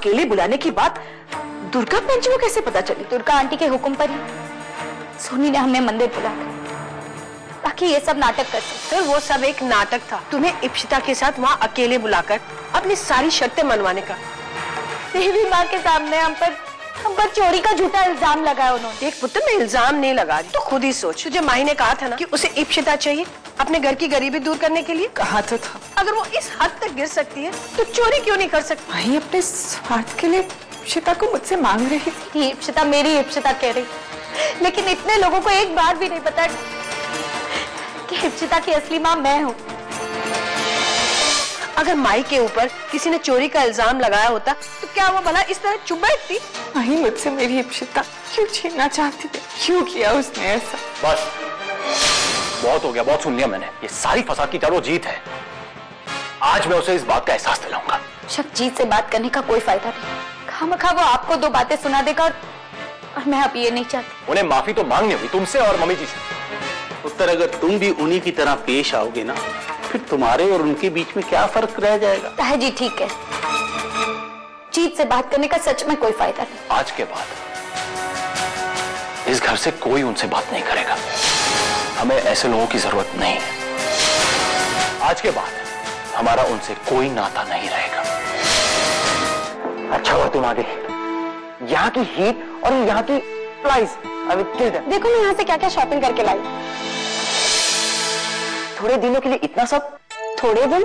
अकेले बुलाने की बात दुर्गा पंच को कैसे पता चली? दुर्गा आंटी के हुक्म पर ही सोनी ने हमें मंदिर बुलाया ताकि ये सब नाटक कर सके। वो सब एक नाटक था, तुम्हें इप्सिता के साथ वहाँ अकेले बुलाकर अपनी सारी शर्तें मनवाने का। देवी माँ के सामने हम पर चोरी का झूठा इल्जाम लगाया उन्होंने। देख पुत्र, मैं इल्जाम नहीं लगा रही, तो खुद ही सोच। तुझे माही ने कहा था ना कि उसे इप्सिता चाहिए अपने घर की गरीबी दूर करने के लिए। कहा तो था। अगर वो इस हद तक गिर सकती है तो चोरी क्यों नहीं कर सकती? माही अपने स्वार्थ के लिए इप्सिता को मुझसे मांग रही थी। इप्सिता मेरी इप्सिता कह रही, लेकिन इतने लोगों को एक बार भी नहीं पता कि इप्सिता की असली माँ मैं हूँ। अगर माई के ऊपर किसी ने चोरी का इल्जाम लगाया होता तो क्या वो भला इस तरह चुप बैठती? माही मुझसे मेरी इप्सिता क्यों छीनना चाहती थी? क्यों किया उसने ऐसा? बस बहुत हो गया, बहुत सुन लिया मैंने। ये सारी फसाद की चारों जीत है। आज मैं उसे इस बात का एहसास दिलाऊंगा। शक जीत से बात करने का कोई फायदा नहीं। खामखा वो आपको दो बातें सुना देगा और मैं अब ये नहीं चाहती। उन्हें माफी तो मांगनी होगी तुमसे और मम्मी जी से। उत्तर, अगर तुम भी उन्हीं की तरह पेश आओगे ना, फिर तुम्हारे और उनके बीच में क्या फर्क रह जाएगा? ताया जी ठीक है, जीत से बात करने का सच में कोई फायदा नहीं। आज के बाद इस घर से कोई उनसे बात नहीं करेगा। हमें ऐसे लोगों की जरूरत नहीं है। आज के बाद हमारा उनसे कोई नाता नहीं रहेगा। अच्छा हुआ तुम आ गई। यहाँ की हीट और यहाँ की प्राइस। देखो मैं यहाँ से क्या क्या शॉपिंग करके लाई। थोड़े दिनों के लिए इतना सब? थोड़े दिन?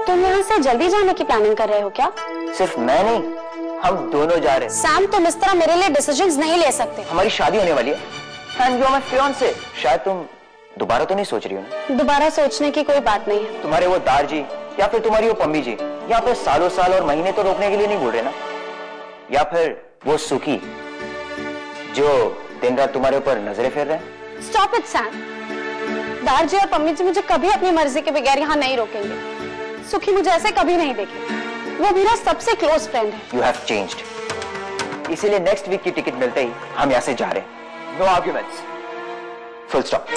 तुम यहाँ से जल्दी जाने की प्लानिंग कर रहे हो क्या? सिर्फ मैं नहीं, हम दोनों जा रहे हैं। सैम, तुम इस तरह मेरे लिए डिसीजंस नहीं ले सकते। हमारी शादी होने वाली है and you are my fiancee. शायद तुम दोबारा तो नहीं सोच रही हो ना? दोबारा सोचने की कोई बात नहीं है। तुम्हारे वो दार जी या फिर तुम्हारी वो पम्मी जी यहाँ पे सालों साल और महीने तो रोकने के लिए नहीं बोल रहे ना? या फिर वो सुखी जो दिन रात तुम्हारे ऊपर नजरें फेर रहे हैं? Stop it Sam. दार जी और पम्मी जी मुझे कभी अपनी मर्जी के बगैर यहाँ नहीं रोकेंगे। सुखी मुझे ऐसे कभी नहीं देखे। वो मेरा सबसे क्लोज फ्रेंड है। You have changed. इसीलिए नेक्स्ट वीक की टिकट मिलते ही हम यहाँ से जा रहे हैं। No arguments, full stop.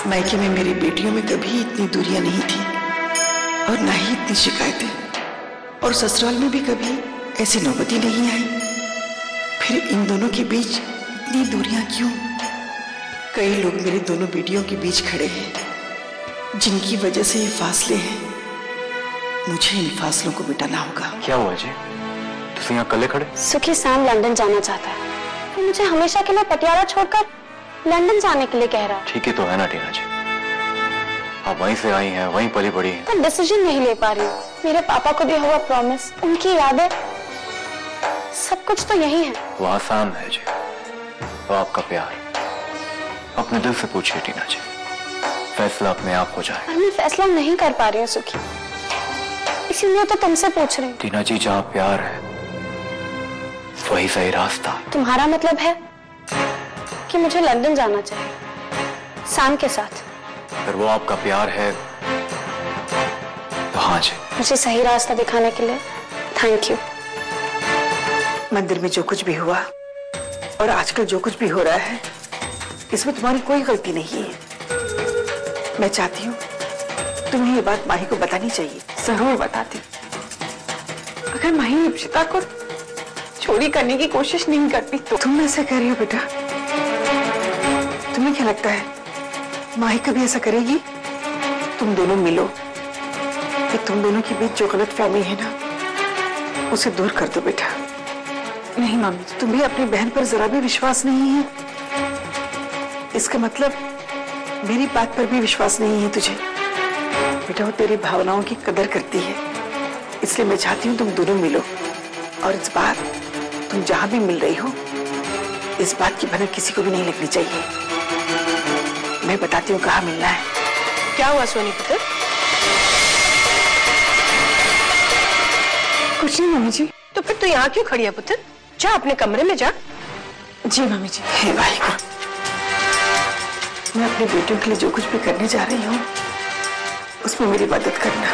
मायके में मेरी बेटियों में कभी इतनी दूरियां नहीं थी और ना ही इतनी शिकायतें, और ससुराल में भी कभी ऐसी नौबत ही नहीं आई। फिर इन दोनों के बीच इतनी दूरियां क्यों? कई लोग मेरी दोनों बेटियों के बीच खड़े हैं, जिनकी वजह से ये फासले हैं। मुझे इन फासलों को मिटाना होगा। क्या हुआ जी, तुम यहाँ कल्ले खड़े? सुखी सैम लंदन जाना चाहता है। वो मुझे हमेशा के लिए पटियाला छोड़कर लंदन जाने के लिए कह रहा है। ठीक ही तो है ना टीना जी, आप वहीं से आई हैं, वहीं पली बड़ी हैं। पर डिसीजन नहीं ले पा रही हूँ। मेरे पापा को दिया हुआ प्रॉमिस, उनकी यादें, सब कुछ तो यही है। वो आसान है जी, वो आपका प्यार। अपने दिल से पूछिए टीना जी, फैसला अपने आप हो जाए। पर मैं फैसला नहीं कर पा रही हूँ सुखी, इसीलिए तो तुमसे पूछ रही हूँ। टीना जी, जहाँ प्यार है वही सही रास्ता। तुम्हारा मतलब है कि मुझे लंदन जाना चाहिए सैम के साथ? अगर वो आपका प्यार है तो हाँ जी। मुझे सही रास्ता दिखाने के लिए थैंक यू। मंदिर में जो कुछ भी हुआ और आजकल जो कुछ भी हो रहा है, इसमें तुम्हारी कोई गलती नहीं है। मैं चाहती हूँ तुम्हें ये बात माही को बतानी चाहिए। जरूर बताती। अगर माही इप्सिता को चोरी करने की कोशिश नहीं करती तो। तुम ऐसे कह रही हो बेटा? तुम्हें क्या लगता है माही कभी ऐसा करेगी? तुम दोनों मिलो, कि तुम दोनों के बीच जो गलतफहमी है ना, उसे दूर कर दो बेटा। नहीं मम्मी, तुम्हें अपनी बहन पर जरा भी विश्वास नहीं है? इसका मतलब मेरी बात पर भी विश्वास नहीं है तुझे? बेटा, वो तेरी भावनाओं की कदर करती है, इसलिए मैं चाहती हूँ तुम दोनों मिलो। और इस बार तुम जहां भी मिल रही हो, इस बात की भनक किसी को भी नहीं लगनी चाहिए। मैं बताती हूँ कहाँ मिलना है। क्या हुआ सोनी पुत्र? कुछ नहीं मम्मी जी। तो फिर तू यहाँ क्यों खड़ी है पुत्र? जा अपने कमरे में जा। जी मम्मी जी। हे वाहिगुरू, मैं अपनी बेटियों के लिए जो कुछ भी करने जा रही हूँ उसमें मेरी मदद करना।